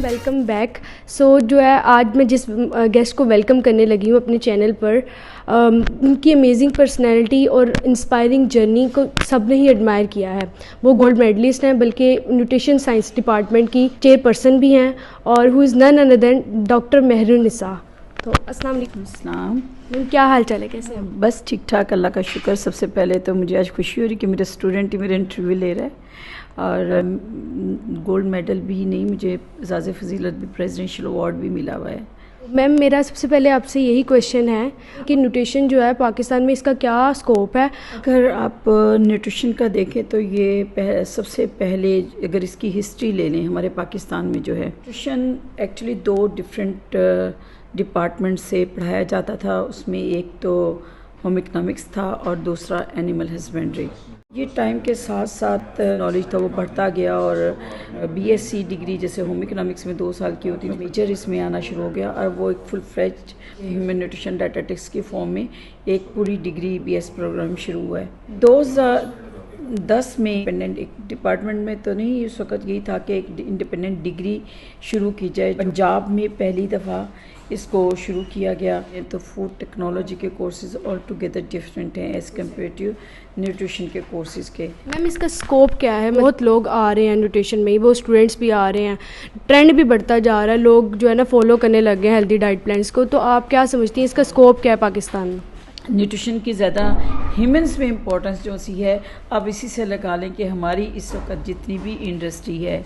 Welcome back. سو جو ہے آج میں جس گیسٹ کو ویلکم کرنے لگی ہوں اپنے چینل پر, ان کی امیزنگ پرسنالٹی اور انسپائرنگ جرنی کو سب نے ہی ایڈمائر کیا ہے. وہ گولڈ میڈلسٹ ہیں, بلکہ نیوٹریشن سائنس ڈپارٹمنٹ کی چیئر پرسن بھی ہیں, اور ہو از نن ادر دین ڈاکٹر مہر النساء. تو السلام علیکم. السلام. کیا حال چال ہے, کیسے ہیں؟ بس ٹھیک ٹھاک, اللہ کا شکر. سب سے پہلے تو مجھے آج خوشی ہو رہی کہ میرا اسٹوڈنٹ ہی میرا انٹرویو لے رہا ہے, اور گولڈ میڈل بھی نہیں, مجھے اعزاز فضیلت بھی, پریزیڈنشیل ایوارڈ بھی ملا ہوا ہے. میم میرا سب سے پہلے آپ سے یہی کویشچن ہے کہ نیوٹریشن جو ہے پاکستان میں اس کا کیا اسکوپ ہے؟ اگر آپ نیوٹریشن کا دیکھیں تو یہ سب سے پہلے اگر اس کی ہسٹری لے لیں, ہمارے پاکستان میں جو ہے نیوٹریشن ایکچولی 2 ڈفرینٹ ڈپارٹمنٹ سے پڑھایا جاتا تھا. اس میں ایک تو ہوم اکنامکس تھا اور دوسرا اینیمل ہسبینڈری. یہ ٹائم کے ساتھ ساتھ نالج تھا وہ بڑھتا گیا, اور بی ایس سی ڈگری جیسے ہوم اکنامکس میں 2 سال کی ہوتی ہے, میجر اس میں آنا شروع ہو گیا, اور وہ ایک فل فلیجڈ ہیومن نیوٹریشن ڈائٹیٹکس کی فارم میں ایک پوری ڈگری بی ایس پروگرام شروع ہوا ہے. 2010 میں انڈیپینڈنٹ ایک ڈپارٹمنٹ میں تو نہیں, اس وقت یہی تھا کہ ایک انڈیپینڈنٹ ڈگری شروع کی جائے. پنجاب میں پہلی دفعہ اس کو شروع کیا گیا. تو فوڈ ٹیکنالوجی کے کورسز آل ٹوگیدر ڈفرینٹ ہیں ایز کمپیئر ٹو نیوٹریشن کے کورسز کے. میم اس کا اسکوپ کیا ہے؟ بہت لوگ آ رہے ہیں نیوٹریشن میں, وہ اسٹوڈنٹس بھی آ رہے ہیں, ٹرینڈ بھی بڑھتا جا رہا ہے, لوگ جو ہے نا فالو کرنے لگ گئے ہیں ہیلدی ڈائٹ پلانس کو. تو آپ کیا سمجھتی ہیں اس کا اسکوپ کیا ہے پاکستان میں؟ نیوٹریشن کی زیادہ ہیومنس میں امپورٹنس جو سی ہے, آپ اسی سے لگا لیں کہ ہماری اس وقت جتنی بھی انڈسٹری ہے,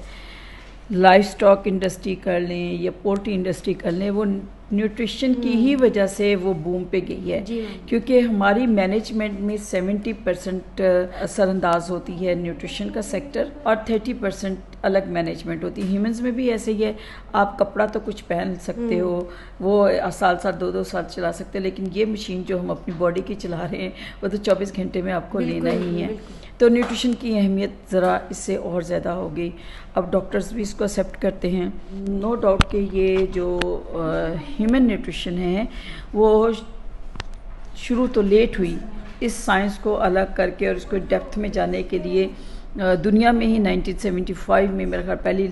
لائف سٹاک انڈسٹری کر لیں یا پولٹری انڈسٹری کر لیں, وہ نیوٹریشن کی ہی وجہ سے وہ بوم پہ گئی ہے. کیونکہ ہماری مینجمنٹ میں 70% اثر انداز ہوتی ہے نیوٹریشن کا سیکٹر, اور 30% الگ مینجمنٹ ہوتی ہے. ہیومنز میں بھی ایسے ہی ہے, آپ کپڑا تو کچھ پہن سکتے ہو, وہ سال 2 سال چلا سکتے, لیکن یہ مشین جو ہم اپنی باڈی کی چلا رہے ہیں وہ تو 24 گھنٹے میں آپ کو لینا ہی ہے. تو نیوٹریشن کی اہمیت ذرا اس سے اور زیادہ ہو گئی. اب ڈاکٹرز بھی اس کو ایکسیپٹ کرتے ہیں. نو ڈاؤٹ کہ یہ جو ہیومن نیوٹریشن ہے وہ شروع تو لیٹ ہوئی, اس سائنس کو الگ کر کے اور اس کو ڈیپتھ میں جانے کے لیے دنیا میں ہی 1975 میں میرا خیال پہلی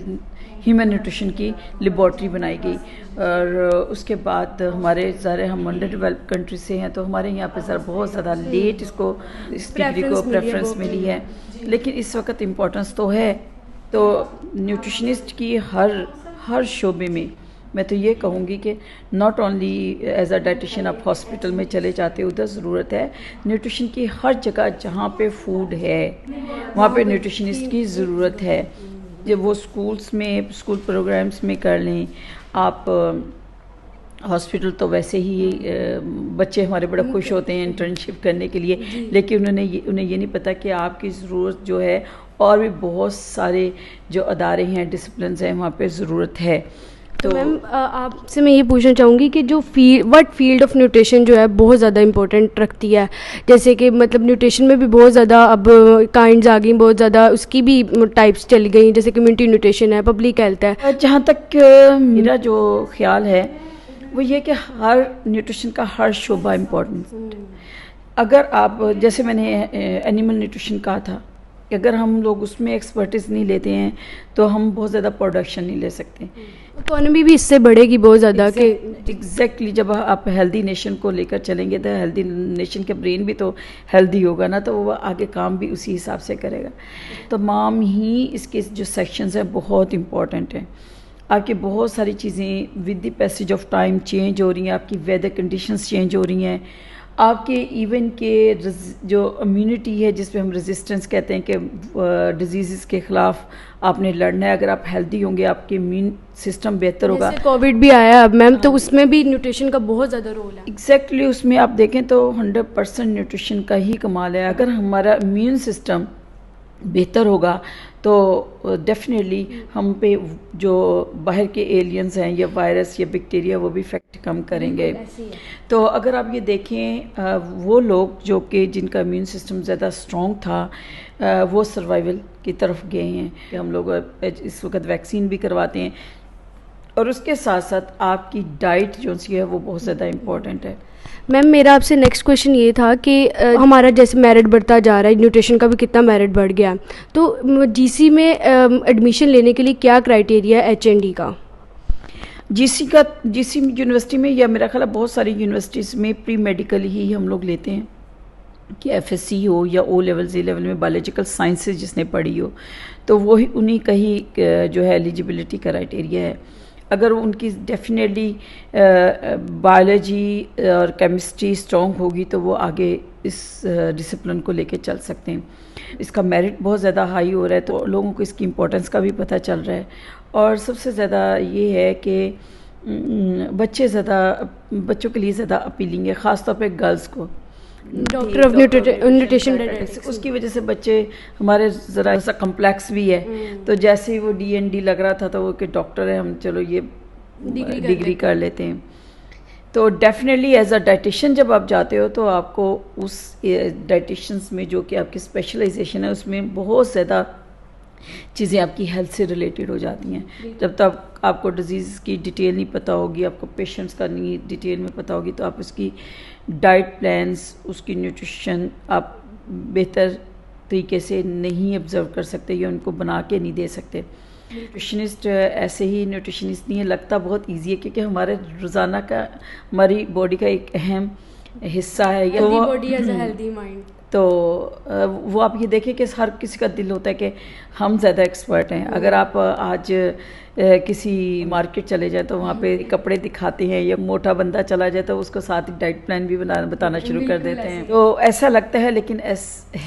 ہیومن نیوٹریشن کی لیبارٹری بنائی گئی. اور اس کے بعد ہمارے ذرا ہم انڈر ڈیولپ کنٹری سے ہیں, تو ہمارے یہاں پہ ذرا بہت زیادہ لیٹ اس ڈگری کو پریفرنس ملی ہے, لیکن اس وقت امپورٹنس تو ہے. تو نیوٹریشنسٹ کی ہر شعبے میں تو یہ کہوں گی کہ not only as a dietitian آپ ہاسپٹل میں چلے جاتے ہو ادھر ضرورت ہے نیوٹریشن کی. ہر جگہ جہاں پہ فوڈ ہے وہاں پہ نیوٹریشنسٹ کی ضرورت ہے. جب وہ اسکولس میں اسکول پروگرامس میں کر لیں آپ, ہاسپٹل تو ویسے ہی بچے ہمارے بڑے خوش ہوتے ہیں انٹرنشپ کرنے کے لیے, لیکن انہیں یہ نہیں پتہ کہ آپ کی ضرورت جو ہے اور بھی بہت سارے جو ادارے ہیں, ڈسپلنز ہیں, وہاں پہ ضرورت ہے. تو میم آپ سے میں یہ پوچھنا چاہوں گی کہ جو فیلڈ آف نیوٹریشن جو ہے بہت زیادہ امپورٹنٹ رکھتی ہے, جیسے کہ مطلب نیوٹریشن میں بھی بہت زیادہ اب کائنڈز آ گئیں, بہت زیادہ اس کی بھی ٹائپس چل گئی, جیسے کمیونٹی نیوٹریشن ہے, پبلک ہیلتھ ہے. جہاں تک میرا جو خیال ہے وہ یہ کہ ہر نیوٹریشن کا ہر شعبہ امپورٹنٹ. اگر آپ جیسے میں نے اینیمل نیوٹریشن کہا تھا, اگر ہم لوگ اس میں ایکسپرٹیز نہیں لیتے ہیں تو ہم بہت زیادہ پروڈکشن نہیں لے سکتے. اکانومی بھی اس سے بڑھے گی بہت زیادہ. کہ ایگزیکٹلی جب آپ ہیلدی نیشن کو لے کر چلیں گے تو ہیلدی نیشن کے برین بھی تو ہیلدی ہوگا نا, تو وہ آگے کام بھی اسی حساب سے کرے گا. تمام ہی اس کے جو سیکشنز ہیں بہت امپورٹنٹ ہیں. آپ کی بہت ساری چیزیں with the passage of time change ہو رہی ہیں, آپ کی ویدر کنڈیشنز چینج ہو رہی ہیں, آپ کے ایون کے جو امیونٹی ہے جس پہ ہم ریزسٹنس کہتے ہیں کہ ڈیزیزز کے خلاف آپ نے لڑنا ہے, اگر آپ ہیلدی ہوں گے آپ کے امیون سسٹم بہتر ہوگا. کووڈ بھی آیا اب میم, تو اس میں بھی نیوٹریشن کا بہت زیادہ رول ہے. ایگزیکٹلی اس میں آپ دیکھیں تو 100% نیوٹریشن کا ہی کمال ہے. اگر ہمارا امیون سسٹم بہتر ہوگا تو ڈیفینیٹلی ہم پہ جو باہر کے ایلینز ہیں یا وائرس یا بیکٹیریا وہ بھی افیکٹ کم کریں گے. تو اگر آپ یہ دیکھیں وہ لوگ جو کہ جن کا امیون سسٹم زیادہ اسٹرانگ تھا وہ سروائیول کی طرف گئے ہیں. کہ ہم لوگ اس وقت ویکسین بھی کرواتے ہیں, اور اس کے ساتھ ساتھ آپ کی ڈائٹ جو سی ہے وہ بہت زیادہ امپورٹنٹ ہے. میم میرا آپ سے نیکسٹ کویشچن یہ تھا کہ ہمارا جیسے میرٹ بڑھتا جا رہا ہے, نیوٹریشن کا بھی کتنا میرٹ بڑھ گیا, تو جی سی میں ایڈمیشن لینے کے لیے کیا کرائٹیریا ہے ایچ این ڈی کا؟ جی سی یونیورسٹی میں یا میرا خیال ہے بہت ساری یونیورسٹیز میں پری میڈیکل ہی ہم لوگ لیتے ہیں کہ ایف ایس سی ہو یا او لیول زی لیول میں بایولوجیکل سائنسز جس نے پڑھی ہو تو وہی انہی کا ہی جو ہے ایلیجیبلٹی کرائٹیریا ہے. اگر ان کی ڈیفینیٹلی بایولوجی اور کیمسٹری اسٹرانگ ہوگی تو وہ آگے اس ڈسپلن کو لے کے چل سکتے ہیں. اس کا میرٹ بہت زیادہ ہائی ہو رہا ہے تو لوگوں کو اس کی امپورٹنس کا بھی پتہ چل رہا ہے. اور سب سے زیادہ یہ ہے کہ بچوں کے لیے زیادہ اپیلنگ ہے، خاص طور پہ گرلز کو. ڈاکٹر آف نیوٹریشن اس کی وجہ سے بچے ہمارے ذرا سا کمپلیکس بھی ہے، تو جیسے ہی وہ ڈی این ڈی لگ رہا تھا تو وہ کہ ڈاکٹر ہے ہم چلو یہ ڈگری کر لیتے ہیں. تو ڈیفینیٹلی ایز اے ڈائٹیشین جب آپ جاتے ہو تو آپ کو اس ڈائٹیشنس میں جو کہ آپ کی اسپیشلائزیشن ہے اس میں بہت زیادہ چیزیں آپ کی ہیلتھ سے ریلیٹڈ ہو جاتی ہیں. جب تک آپ کو ڈیزیز کی ڈیٹیل نہیں پتہ ہوگی، آپ کو پیشنٹس کا نہیں ڈیٹیل میں پتہ ہوگی تو آپ اس کی ڈائٹ پلانس، اس کی نیوٹریشن آپ بہتر طریقے سے نہیں آبزرو کر سکتے یا ان کو بنا کے نہیں دے سکتے. نیوٹریشنسٹ ایسے ہی نیوٹریشنسٹ نہیں ہے، لگتا بہت ایزی ہے کیونکہ ہمارے روزانہ کا ہماری باڈی کا ایک اہم حصہ ہے. تو وہ آپ یہ دیکھیں کہ ہر کسی کا دل ہوتا ہے کہ ہم زیادہ ایکسپرٹ ہیں. اگر آپ آج کسی مارکیٹ چلے جائیں تو وہاں پہ کپڑے دکھاتے ہیں، یا موٹا بندہ چلا جائے تو اس کو ساتھ ہی ڈائٹ پلان بھی بتانا شروع کر دیتے ہیں. تو ایسا لگتا ہے لیکن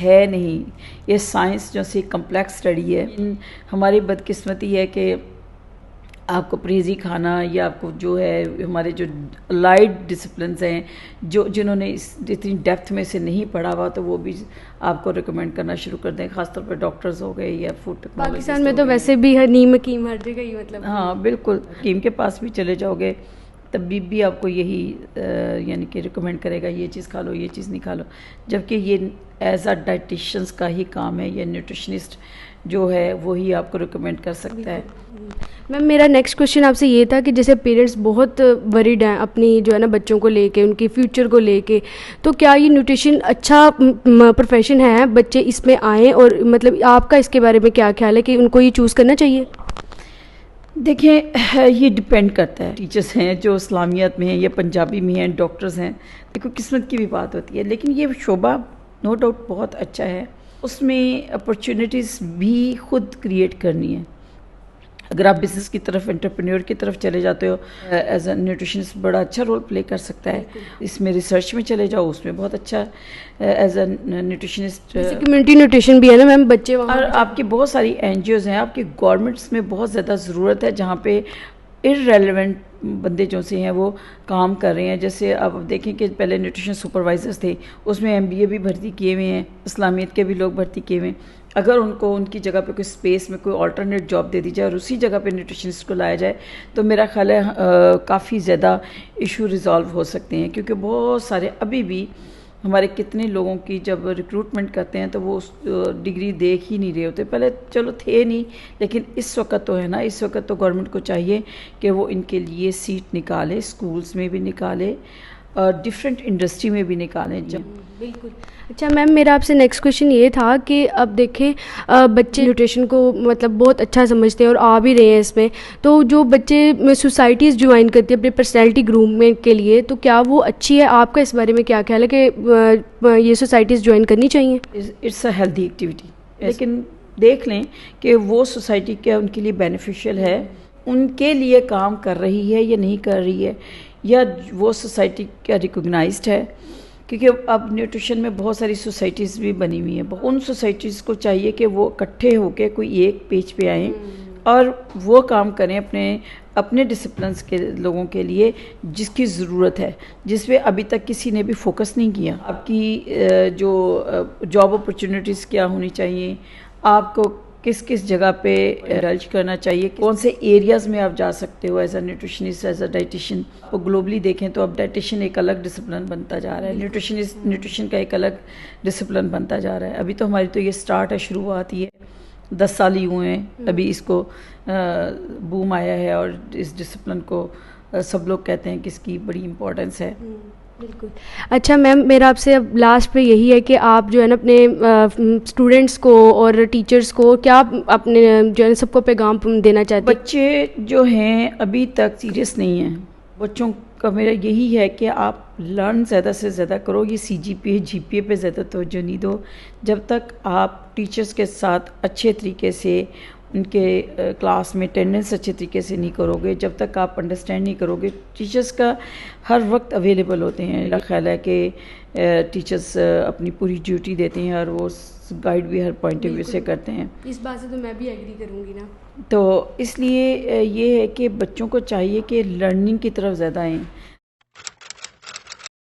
ہے نہیں. یہ سائنس جو سی کمپلیکس اسٹڈی ہے. ہماری بدقسمتی ہے کہ آپ کو پریزی کھانا یا آپ کو جو ہے ہمارے جو لائٹ ڈسپلنز ہیں جنہوں نے اتنی ڈیپتھ میں سے نہیں پڑھا ہوا تو وہ بھی آپ کو ریکمینڈ کرنا شروع کر دیں، خاص طور پہ ڈاکٹرز ہو گئے یا فوڈ ٹیکنالوجسٹ. پاکستان میں تو ویسے بھی نیم حکیم ہر جگہ ہی مطلب. ہاں بالکل، حکیم کے پاس بھی چلے جاؤ گے طبیب بھی آپ کو یہی یعنی کہ ریکمینڈ کرے گا یہ چیز کھا لو، یہ چیز نہیں کھا لو. جبکہ یہ ایز اے ڈائٹیشنس کا ہی کام ہے، یا نیوٹریشنسٹ جو ہے وہی آپ کو ریکمینڈ کر سکتا ہے. میم میرا نیکسٹ کوشچن آپ سے یہ تھا کہ جیسے پیرنٹس بہت وریڈ ہیں اپنی جو ہے نا بچوں کو لے کے، ان کے فیوچر کو لے کے، تو کیا یہ نیوٹریشن اچھا پروفیشن ہے، بچے اس میں آئیں، اور مطلب آپ کا اس کے بارے میں کیا خیال ہے کہ ان کو یہ چوز کرنا چاہیے؟ دیکھیں یہ ڈپینڈ کرتا ہے. ٹیچرس ہیں جو اسلامیات میں ہیں یا پنجابی میں ہیں، ڈاکٹرز ہیں، دیکھو قسمت کی بھی بات ہوتی ہے. لیکن یہ شعبہ نو ڈاؤٹ بہت اچھا ہے، اس میں اپرچونیٹیز بھی خود کریٹ کرنی ہے. اگر آپ بزنس کی طرف، انٹرپرینور کی طرف چلے جاتے ہو، ایز اے نیوٹریشنسٹ بڑا اچھا رول پلے کر سکتا ہے. اس میں ریسرچ میں چلے جاؤ، اس میں بہت اچھا as a nutritionist. Community nutrition بھی ہے نا میم، بچے اور آپ کی بہت ساری این جی اوز ہیں، آپ کی گورنمنٹس میں بہت زیادہ ضرورت ہے جہاں پہ ارریلیونٹ بندے جو سے ہیں وہ کام کر رہے ہیں. جیسے آپ دیکھیں کہ پہلے نیوٹریشن سپروائزرز تھے، اس میں ایم بی اے بھی بھرتی کیے ہوئے ہیں، اسلامیت کے بھی لوگ بھرتی کیے ہوئے ہیں. اگر ان کو ان کی جگہ پہ کوئی اسپیس میں کوئی آلٹرنیٹ جاب دے دی جائے اور اسی جگہ پہ نیوٹریشنسٹ کو لایا جائے تو میرا خیال ہے کافی زیادہ ایشو ریزالو ہو سکتے ہیں. کیونکہ بہت سارے ابھی بھی ہمارے کتنے لوگوں کی جب ریکروٹمنٹ کرتے ہیں تو وہ اس ڈگری دیکھ ہی نہیں رہے ہوتے. پہلے چلو تھے نہیں، لیکن اس وقت تو ہے نا، اس وقت تو گورنمنٹ کو چاہیے کہ وہ ان کے لیے سیٹ نکالے، اسکولز میں بھی نکالے اور ڈفرینٹ انڈسٹری میں بھی نکالیں. جب بالکل. اچھا میم میرا آپ سے نیکسٹ کویشچن یہ تھا کہ اب دیکھیں بچے نیوٹریشن کو مطلب بہت اچھا سمجھتے ہیں اور آ بھی رہے ہیں اس میں، تو جو بچے سوسائٹیز جوائن کرتی ہیں اپنے پرسنالٹی گرومنٹ کے لیے، تو کیا وہ اچھی ہے؟ آپ کا اس بارے میں کیا خیال ہے کہ یہ سوسائٹیز جوائن کرنی چاہیے؟ اٹس اے ہیلدی ایکٹیویٹی، لیکن دیکھ لیں کہ وہ سوسائٹی کیا ان کے لیے بینیفیشیل ہے، ان کے لیے کام کر رہی ہے یا نہیں کر رہی ہے، یا وہ سوسائٹی کیا ریکگنائزڈ ہے. کیونکہ اب نیوٹریشن میں بہت ساری سوسائٹیز بھی بنی ہوئی ہیں. ان سوسائٹیز کو چاہیے کہ وہ اکٹھے ہو کے کوئی ایک پیج پہ آئیں اور وہ کام کریں اپنے ڈسپلنس کے لوگوں کے لیے جس کی ضرورت ہے، جس پہ ابھی تک کسی نے بھی فوکس نہیں کیا. آپ کی جو جاب اپرچونیٹیز کیا ہونی چاہیے، آپ کو کس جگہ پہ ڈلج کرنا چاہیے، کون سے ایریاز میں آپ جا سکتے ہو as a nutritionist, as a dietitian. اور گلوبلی دیکھیں تو اب ڈائٹیشین ایک الگ ڈسپلن بنتا جا رہا ہے، نیوٹریشن کا ایک الگ ڈسپلن بنتا جا رہا ہے. ابھی تو ہماری تو یہ سٹارٹ ہے، شروعات ہی ہے، 10 سال ہی ہوئے ہیں ابھی اس کو بوم آیا ہے، اور اس ڈسپلن کو سب لوگ کہتے ہیں کہ اس کی بڑی امپورٹنس ہے. بالکل. اچھا میم، میرا آپ سے اب لاسٹ پہ یہی ہے کہ آپ جو ہے نا اپنے اسٹوڈنٹس کو اور ٹیچرس کو کیا اپنے جو ہے سب کو پیغام دینا چاہتے ہیں؟ بچے جو ہیں ابھی تک سیریس نہیں ہیں. بچوں کا میرا یہی ہے کہ آپ لرن زیادہ سے زیادہ کرو. یہ سی جی پی اے جی پی اے پہ زیادہ توجہ نہیں دو. جب تک آپ ٹیچرس کے ساتھ اچھے طریقے سے ان کے کلاس میں اٹینڈنس اچھے طریقے سے نہیں کرو گے، جب تک آپ انڈرسٹینڈ نہیں کرو گے. ٹیچرس کا ہر وقت اویلیبل ہوتے ہیں. میرا خیال ہے کہ ٹیچرس اپنی پوری ڈیوٹی دیتے ہیں اور وہ گائیڈ بھی ہر پوائنٹ آف ویو سے کرتے ہیں. اس بات سے تو میں بھی ایگری کروں گی نا. تو اس لیے یہ ہے کہ بچوں کو چاہیے کہ لرننگ کی طرف زیادہ آئیں.